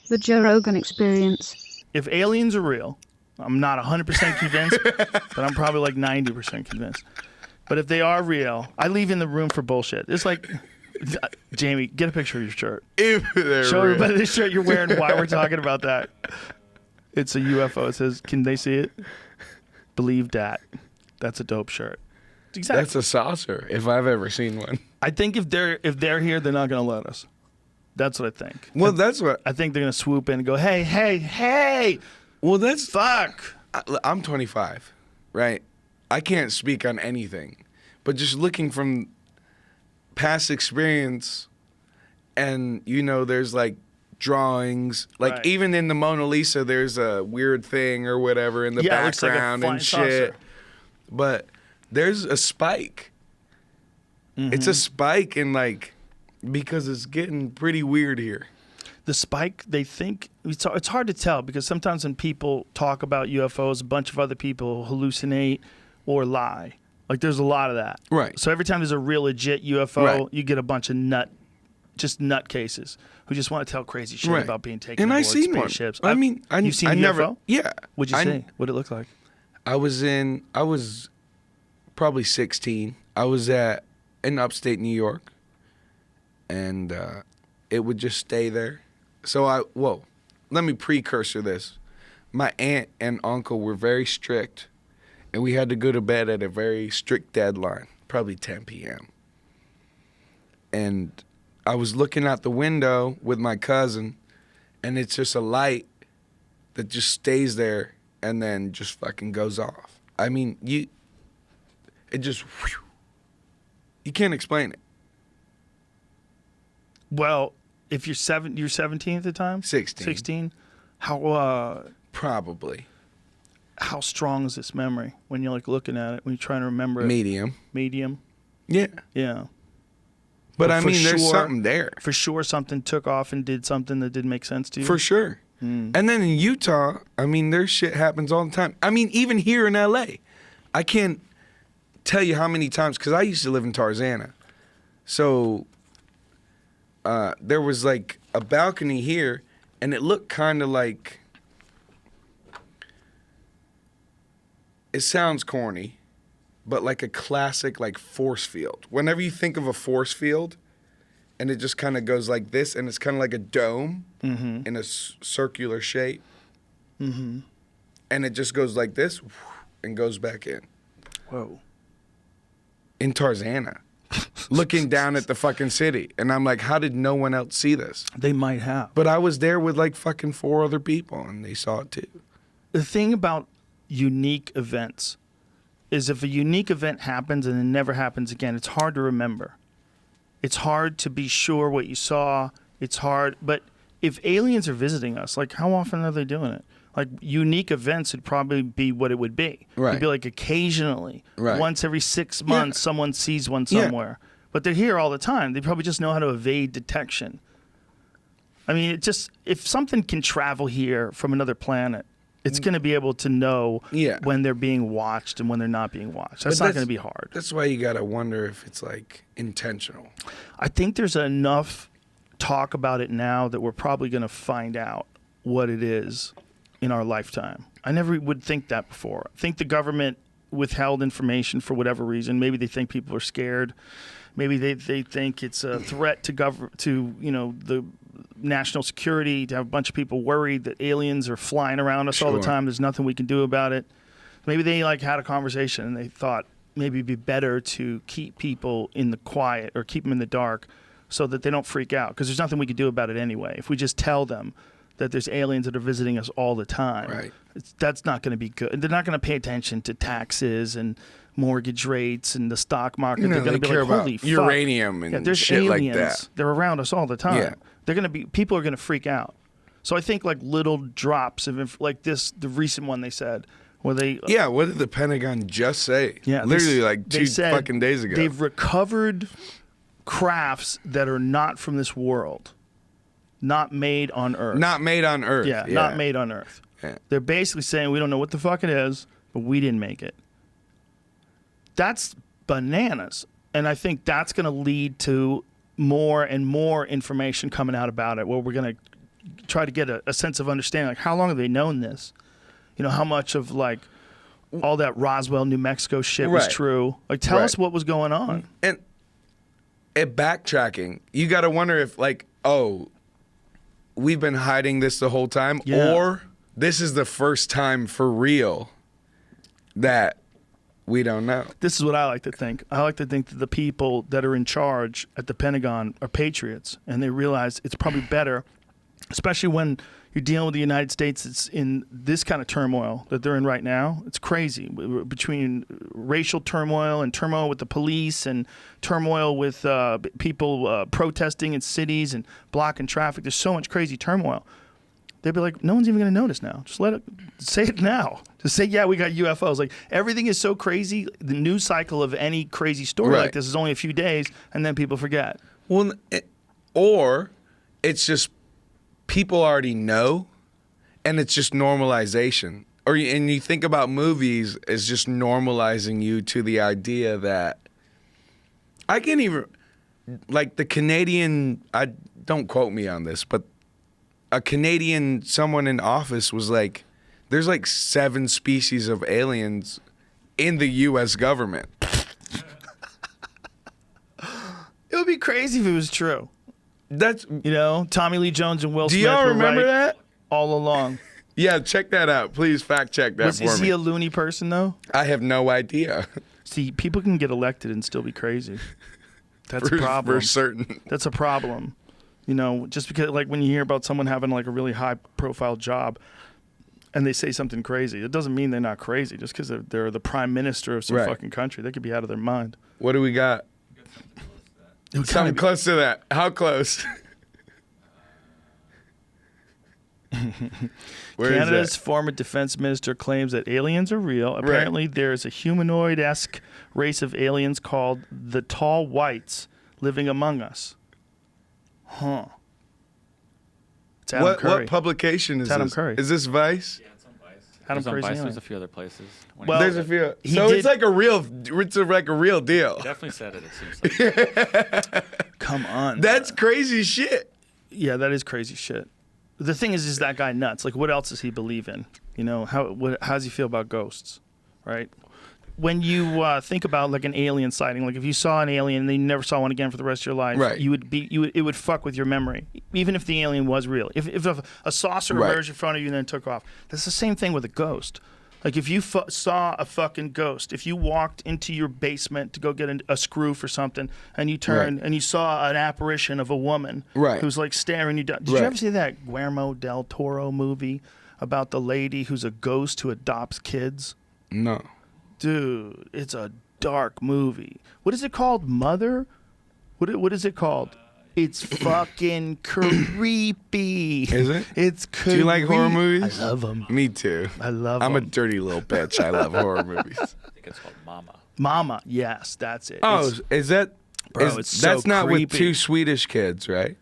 The Joe Rogan Experience. If aliens are real, I'm not 100% convinced, but I'm probably like 90% convinced. But if they are real, I leave in the room for bullshit. It's like, Jamie, get a picture of your shirt. If they're Show real. everybody the shirt you're wearing while we're talking about that. It's a UFO. It says, can they see it? Believe that. That's a dope shirt. Exactly. That's a saucer, if I've ever seen one. I think if they're here, they're not going to let us. That's what I think. Well, that's what... I think they're going to swoop in and go, hey, hey, hey. Well, that's... Fuck. I'm 25, right? I can't speak on anything. But just looking from past experience and, you know, there's like drawings. Like Right. even in the Mona Lisa, there's a weird thing or whatever in the Yeah, it looks like a background flying and shit. saucer. But there's a spike. Mm-hmm. It's a spike in like... Because it's getting pretty weird here. The spike, they think, it's hard to tell because sometimes when people talk about UFOs, a bunch of other people hallucinate or lie. Like there's a lot of that. Right. So every time there's a real legit UFO, Right. you get a bunch of nut cases who just want to tell crazy shit Right. about being taken And aboard I've seen one. spaceships. I mean, you've seen I a never... UFO? Yeah. What'd you see? What'd it look like? I was probably 16. I was in upstate New York. And it would just stay there. So let me precursor this. My aunt and uncle were very strict, and we had to go to bed at a very strict deadline, probably 10 p.m. And I was looking out the window with my cousin, and it's just a light that just stays there and then just fucking goes off. I mean, it just, whew, you can't explain it. Well, if you're 17 at the time? 16. 16? How Probably. how strong is this memory when you're like looking at it, when you're trying to remember it? Medium. Medium? Yeah. Yeah. But But I for mean, there's sure- something there. For sure something took off and did something that didn't make sense to you? For sure. And then in Utah, I mean, there's shit happens all the time. I mean, even here in L.A., I can't tell you how many times, because I used to live in Tarzana. So there was like a balcony here, and it looked kind of like, it sounds corny, but like a classic like force field. Whenever you think of a force field, and it just kind of goes like this, and it's kind of like a dome in a circular shape. And it just goes like this and goes back in. Whoa. In Tarzana. Looking down at the fucking city. And I'm like, how did no one else see this? They might have. But I was there with like fucking 4 other people, and they saw it too. The thing about unique events is if a unique event happens and it never happens again, it's hard to remember. It's hard to be sure what you saw. It's hard. But if aliens are visiting us, like how often are they doing it? Like unique events would probably be what it would be. Right. It'd be like occasionally, Right. once every 6 months, someone sees one somewhere. But they're here all the time. They probably just know how to evade detection. I mean, it just, if something can travel here from another planet, it's going to be able to know when they're being watched and when they're not being watched. That's not going to be hard. That's why you got to wonder if it's like intentional. I think there's enough talk about it now that we're probably going to find out what it is in our lifetime. I never would think that before. I think the government withheld information for whatever reason. Maybe they think people are scared. Maybe they think it's a threat to the national security, to have a bunch of people worried that aliens are flying around us all the time. There's nothing we can do about it. Maybe they like had a conversation and they thought maybe it'd be better to keep people in the quiet or keep them in the dark so that they don't freak out, because there's nothing we can do about it anyway. If we just tell them that there's aliens that are visiting us all the time, that's not going to be good. They're not going to pay attention to taxes and mortgage rates and the stock market. They're going to be care like, holy about fuck. uranium and there's shit aliens. like that. They're around us all the time. Yeah. People are going to freak out. So I think like little drops of like this, the recent one they said, where they what did the Pentagon just say? Yeah, literally like they 2 said fucking days ago. They've recovered crafts that are not from this world, not made on Earth. Not made on Earth. Yeah, not made on Earth. Yeah. They're basically saying we don't know what the fuck it is, but we didn't make it. That's bananas. And I think that's going to lead to more and more information coming out about it, where we're going to try to get a sense of understanding. Like, how long have they known this? You know, how much of like all that Roswell, New Mexico shit was true? Like, tell us what was going on. And backtracking, you got to wonder if like, oh, we've been hiding this the whole time, or this is the first time for real that we don't know. This is what I like to think. I like to think that the people that are in charge at the Pentagon are patriots, and they realize it's probably better, especially when you're dealing with the United States. It's in this kind of turmoil that they're in right now. It's crazy, between racial turmoil and turmoil with the police and turmoil with people protesting in cities and blocking traffic. There's so much crazy turmoil. They'd be like, no one's even going to notice now. Just say it now. Just say, yeah, we got UFOs. Like, everything is so crazy. The news cycle of any crazy story like this is only a few days, and then people forget. Well, or it's just people already know, and it's just normalization. And you think about movies as just normalizing you to the idea that I can't even, like the Canadian, don't quote me on this, but a Canadian, someone in office was like, there's like 7 species of aliens in the U.S. government. It would be crazy if it was true. That's, you know, Tommy Lee Jones and Will Smith. Do y'all remember right that? All along. Yeah, check that out. Please fact check that for me. Is he a loony person, though? I have no idea. See, people can get elected and still be crazy. That's a problem. For certain. That's a problem. You know, just because, like, when you hear about someone having, like, a really high-profile job and they say something crazy, it doesn't mean they're not crazy. Just because they're the prime minister of some fucking country. They could be out of their mind. What do we got? Something close to that. How close? Canada's former defense minister claims that aliens are real. Apparently, there's a humanoid-esque race of aliens called the Tall Whites living among us. Huh. It's Adam Curry. What publication is Adam this? Curry. Is this Vice? Yeah, it's on Vice. Adam Curry's Vice. alien. There's a few other places. Well, there's a few. So it's like a real deal. He definitely said it seems like. Come on. That's crazy shit. Yeah, that is crazy shit. The thing is that guy nuts? Like, what else does he believe in? You know, how does he feel about ghosts? Right? When you think about like an alien sighting, like if you saw an alien and then you never saw one again for the rest of your life, it would fuck with your memory, even if the alien was real. If a saucer emerged in front of you and then took off, that's the same thing with a ghost. Like if you saw a fucking ghost, if you walked into your basement to go get a screw for something and you turned and you saw an apparition of a woman who's like staring you down. Did you ever see that Guillermo del Toro movie about the lady who's a ghost who adopts kids? No. Dude, it's a dark movie. What is it called? Mother? What is it called? It's fucking creepy. Is it? It's creepy. Do you like horror movies? I love them. Me too. I love them. I'm a dirty little bitch. I love horror movies. I think it's called Mama. Mama, yes, that's it. Oh, is that? Bro, it's so that's not creepy. with 2 Swedish kids, right?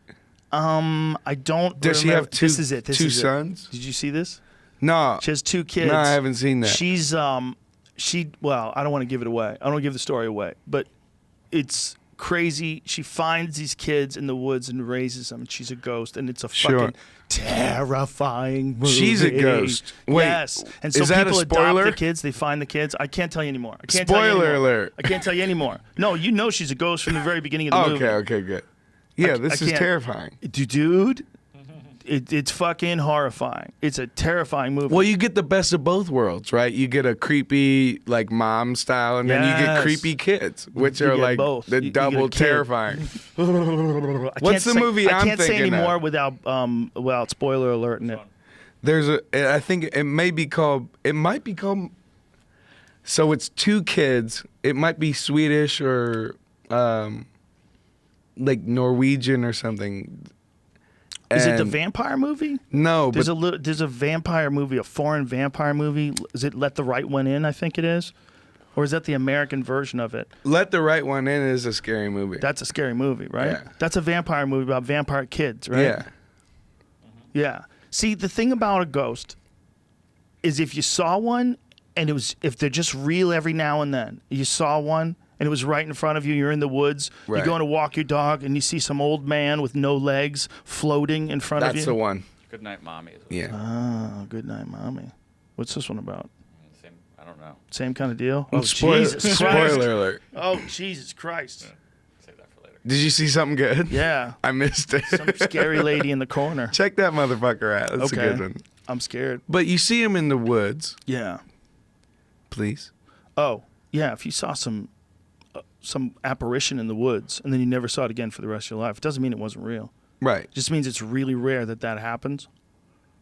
I don't. Does she have 2? This is it. Two sons? Did you see this? No. She has 2 kids. No, I haven't seen that. She's well, I don't want to give it away. I don't want to give the story away, but it's crazy. She finds these kids in the woods and raises them. She's a ghost, and it's a fucking terrifying movie. She's a ghost. Wait, yes. And so is that people a spoiler? adopt the kids. They find the kids. I can't tell you anymore. Spoiler alert. I can't tell you anymore. No, you know she's a ghost from the very beginning of the movie. Okay, good. Yeah, this is terrifying. Dude, it's fucking horrifying. It's a terrifying movie. Well, you get the best of both worlds, right? You get a creepy, like, mom style, and then you get creepy kids, which are like both. the double terrifying. What's the movie I'm thinking of? I can't say anymore without spoiler alert in it. I think it might be called, so it's 2 kids. It might be Swedish or like Norwegian or something. Is it the vampire movie? No, there's a vampire movie, a foreign vampire movie. Is it Let the Right One In? I think it is, or is that the American version of it? Let the Right One In is a scary movie. That's a scary movie, right? Yeah. That's a vampire movie about vampire kids, right? Yeah. Yeah. See, the thing about a ghost is if you saw one and if they're just real every now and then, you saw one and it was right in front of you. You're in the woods. Right. You're going to walk your dog, and you see some old man with no legs floating in front of you. That's the one. Good night, mommy. Is Yeah. Ah, good night, mommy. What's this one about? Same, I don't know. Same kind of deal? Spoiler Christ. alert. Oh, Jesus Christ. Save that for later. Did you see something good? Yeah. I missed it. Some scary lady in the corner. Check that motherfucker out. That's Okay. a good one. I'm scared. But you see him in the woods, Yeah. please. Oh, yeah. If you saw some apparition in the woods and then you never saw it again for the rest of your life, it doesn't mean it wasn't real. Right. It just means it's really rare that happens.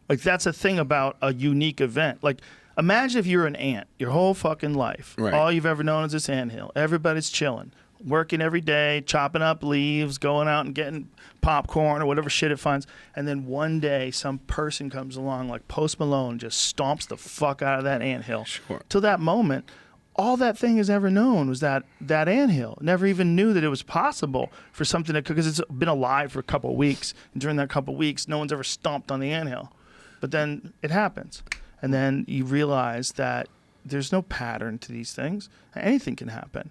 Like, that's a thing about a unique event. Like, imagine if you're an ant your whole fucking life. Right. All you've ever known is this anthill. Everybody's chilling, working every day, chopping up leaves, going out and getting popcorn or whatever shit it finds. And then one day, some person comes along like Post Malone, just stomps the fuck out of that anthill. Sure. Till that moment, all that thing has ever known was that anthill. Never even knew that it was possible for something to, because it's been alive for a couple of weeks. And during that couple of weeks, no one's ever stomped on the anthill. But then it happens. And then you realize that there's no pattern to these things. Anything can happen.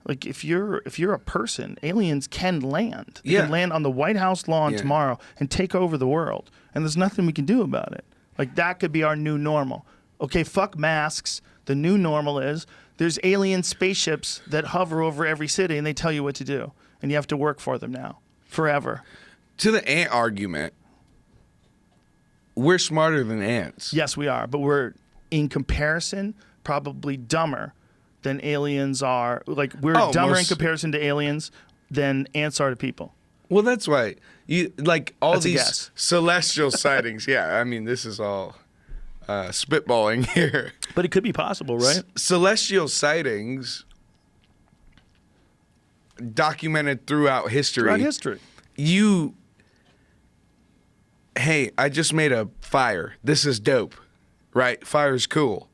Like, if you're a person, aliens can land. They can land on the White House lawn tomorrow and take over the world. And there's nothing we can do about it. Like, that could be our new normal. Okay, fuck masks. The new normal is there's alien spaceships that hover over every city and they tell you what to do. And you have to work for them now. Forever. To the ant argument, we're smarter than ants. Yes, we are. But we're, in comparison, probably dumber than aliens are. Like, we're dumber in comparison to aliens than ants are to people. Well, that's right. You like all That's a these guess. celestial sightings. Yeah, I mean, this is all spitballing here. But it could be possible, right? Celestial sightings documented throughout history. Throughout history. Hey, I just made a fire. This is dope, right? Fire's cool.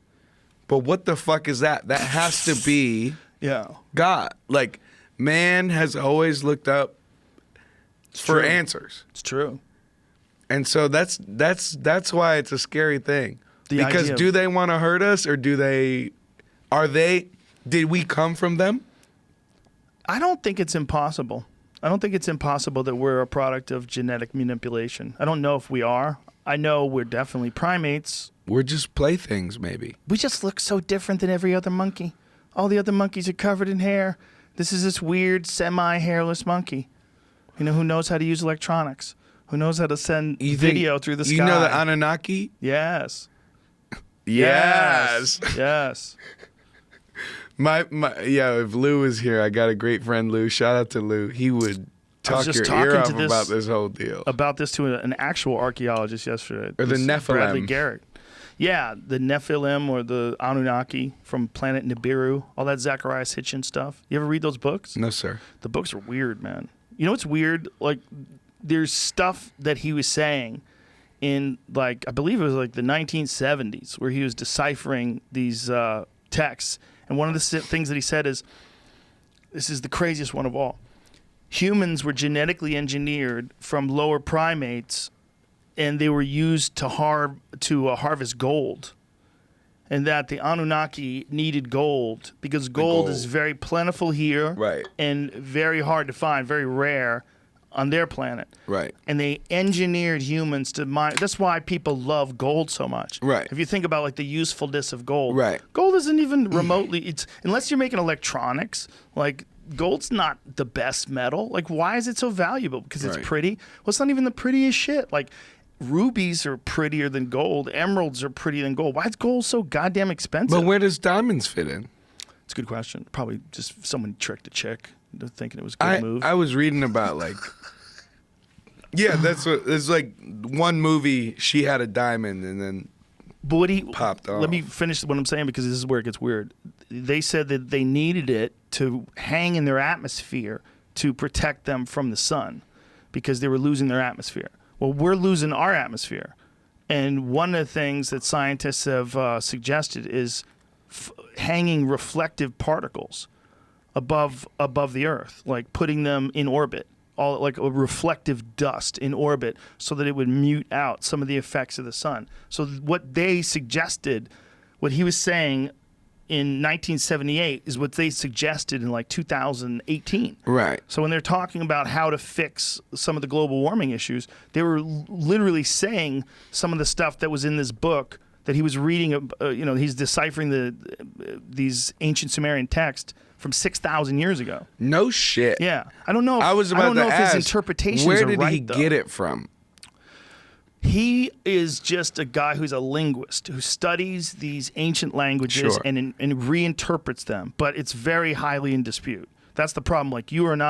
But what the fuck is that? That has to be Yeah. God. Like, man has always looked up for true. answers. It's true. And so that's why it's a scary thing. The Because idea of- do they want to hurt us, or did we come from them? I don't think it's impossible. I don't think it's impossible that we're a product of genetic manipulation. I don't know if we are. I know we're definitely primates. We're just playthings, maybe. We just look so different than every other monkey. All the other monkeys are covered in hair. This is this weird semi-hairless monkey. You know, who knows how to use electronics? Who knows how to send video through the sky? You know the Anunnaki? Yes. Yes. Yes. If Lou was here, I got a great friend, Lou. Shout out to Lou. He would talk just your ear talking off to about this whole deal. About this to an actual archaeologist yesterday. Or the This Nephilim. Bradley Garrett. Yeah, the Nephilim or the Anunnaki from planet Nibiru. All that Zachariah Sitchin stuff. You ever read those books? No, sir. The books are weird, man. You know what's weird? Like, there's stuff that he was saying in, like, I believe it was like the 1970s, where he was deciphering these texts. And one of the things that he said is, this is the craziest one of all. Humans were genetically engineered from lower primates, and they were used to harvest gold. And that the Anunnaki needed gold because gold is very plentiful here, Right. and very hard to find, very rare on their planet. Right. And they engineered humans to mine. That's why people love gold so much. Right. If you think about like the usefulness of gold, Right. gold isn't even remotely. It's unless you're making electronics. Like, gold's not the best metal. Like, why is it so valuable? Because it's Right. pretty. Well, it's not even the prettiest shit. Like, rubies are prettier than gold. Emeralds are prettier than gold. Why is gold so goddamn expensive? But where does diamonds fit in? It's a good question. Probably just someone tricked a chick into thinking it was a good move. I was reading about, like, yeah, that's what it's like. One movie, she had a diamond, and then But what he popped off. Let me finish what I'm saying, because this is where it gets weird. They said that they needed it to hang in their atmosphere to protect them from the sun, because they were losing their atmosphere. Well, we're losing our atmosphere, and one of the things that scientists have suggested is hanging reflective particles above the Earth, like putting them in orbit. All like a reflective dust in orbit, so that it would mute out some of the effects of the sun. So what they suggested, what he was saying in 1978 is what they suggested in like 2018. Right. So when they're talking about how to fix some of the global warming issues, they were literally saying some of the stuff that was in this book that he was reading. He's deciphering these ancient Sumerian texts from 6,000 years ago. No shit. Yeah, I don't know. I was about I don't know to if ask, his interpretations where are did right, he though. get it from? He is just a guy who's a linguist who studies these ancient languages Sure. and reinterprets them, but it's very highly in dispute. That's the problem. Like you or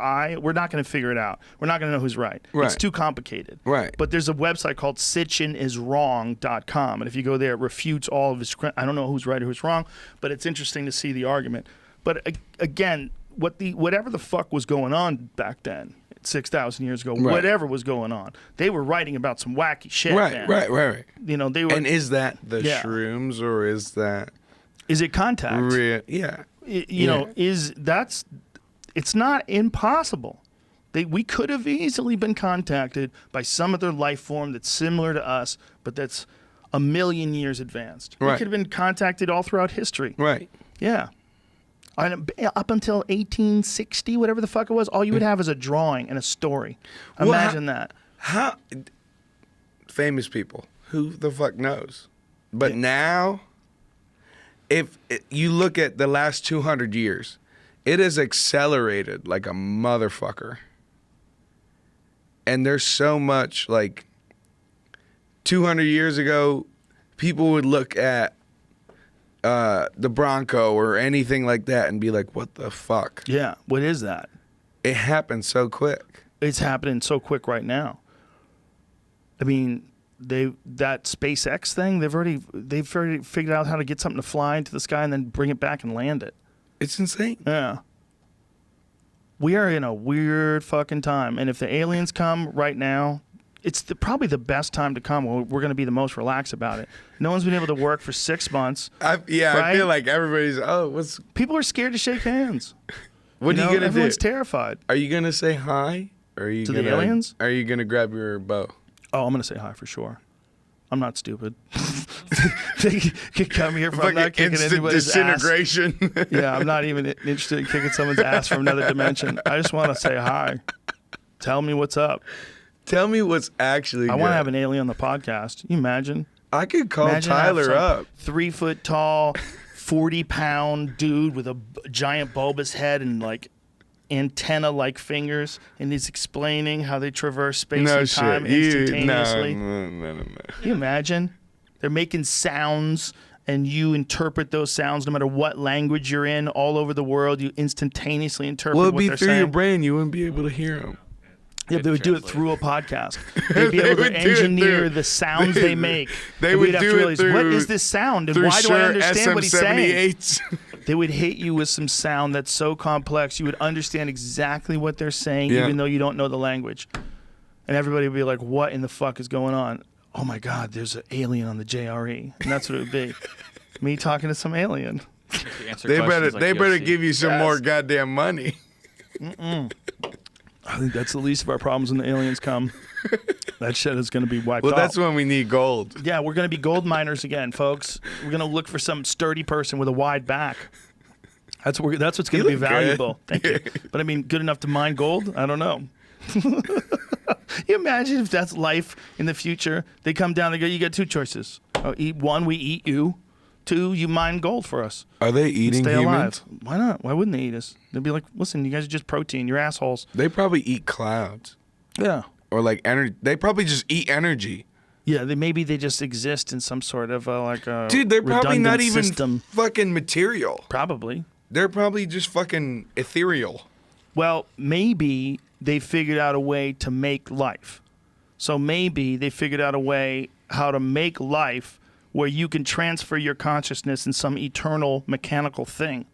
I, we're not going to figure it out. We're not going to know who's right. Right. It's too complicated. Right. But there's a website called sitchiniswrong.com, and if you go there, it refutes all of his. I don't know who's right or who's wrong, but it's interesting to see the argument. But again, whatever the fuck was going on back then, 6,000 years ago, Right. whatever was going on, they were writing about some wacky shit. Right. Man. You know, they were. And is that the Yeah. shrooms or is that Is it contact? real? Yeah. You know, it's not impossible. We could have easily been contacted by some other life form that's similar to us, but that's a million years advanced. We Right. could have been contacted all throughout history. Right. Yeah. Up until 1860, whatever the fuck it was, all you would have is a drawing and a story. Imagine that. How famous people? Who the fuck knows? But now, if you look at the last 200 years, it has accelerated like a motherfucker. And there's so much, like 200 years ago, people would look at the Bronco or anything like that and be like, what the fuck? Yeah. What is that? It happened so quick. It's happening so quick right now. I mean, that SpaceX thing, they've already figured out how to get something to fly into the sky and then bring it back and land it. It's insane. Yeah. We are in a weird fucking time. And if the aliens come right now, it's probably the best time to come. We're going to be the most relaxed about it. No one's been able to work for 6 months. I Right? feel like everybody's, People are scared to shake hands. what are you going to do? Everyone's terrified. Are you going to say hi? Or are you To gonna, the aliens? Are you going to grab your bow? Oh, I'm going to say hi for sure. I'm not stupid. They could come here from not kicking anybody's disintegration. ass. Yeah, I'm not even interested in kicking someone's ass from another dimension. I just want to say hi. Tell me what's up. Tell me what's actually I good. want to have an alien on the podcast. You imagine? I could call Imagine have Tyler some up. 3 foot tall, 40-pound dude with a giant bulbous head and like antenna-like fingers, and he's explaining how they traverse space No and time instantaneously. No. Can you imagine? They're making sounds, and you interpret those sounds no matter what language you're in all over the world. You instantaneously interpret Well, it'd what be they're through saying. your brain. You wouldn't be able to hear them. Yeah, they would do it through a podcast. They'd be They able would to do it engineer through- the sounds they make. They And would we'd have do to it realize, what through- is this sound, and Through why do I Shure understand what he's saying? SM78s. They would hit you with some sound that's so complex you would understand exactly what they're saying, Yeah. even though you don't know the language. And everybody would be like, what in the fuck is going on? Oh my God, there's an alien on the JRE. And that's what it would be. Me talking to some alien. They better give you some more goddamn money. I think that's the least of our problems when the aliens come. That shit is going to be wiped Well, out. that's when we need gold. Yeah, we're going to be gold miners again, folks. We're going to look for some sturdy person with a wide back. That's what's going to be look good. valuable. Thank you. But I mean, good enough to mine gold? I don't know. You imagine if that's life in the future? They come down, they go, you got 2 choices. One, we eat you. 2, you mine gold for us. Are they And eating stay humans? alive. Why not? Why wouldn't they eat us? They'd be like, listen, you guys are just protein. You're assholes. They probably eat clouds. Yeah. Or like energy. They probably just eat energy. Yeah, maybe they just exist in some sort of like a Dude, they're probably not redundant even system. fucking material. Probably. They're probably just fucking ethereal. Well, maybe they figured out a way to make life. So maybe they figured out a way how to make life where you can transfer your consciousness in some eternal mechanical thing.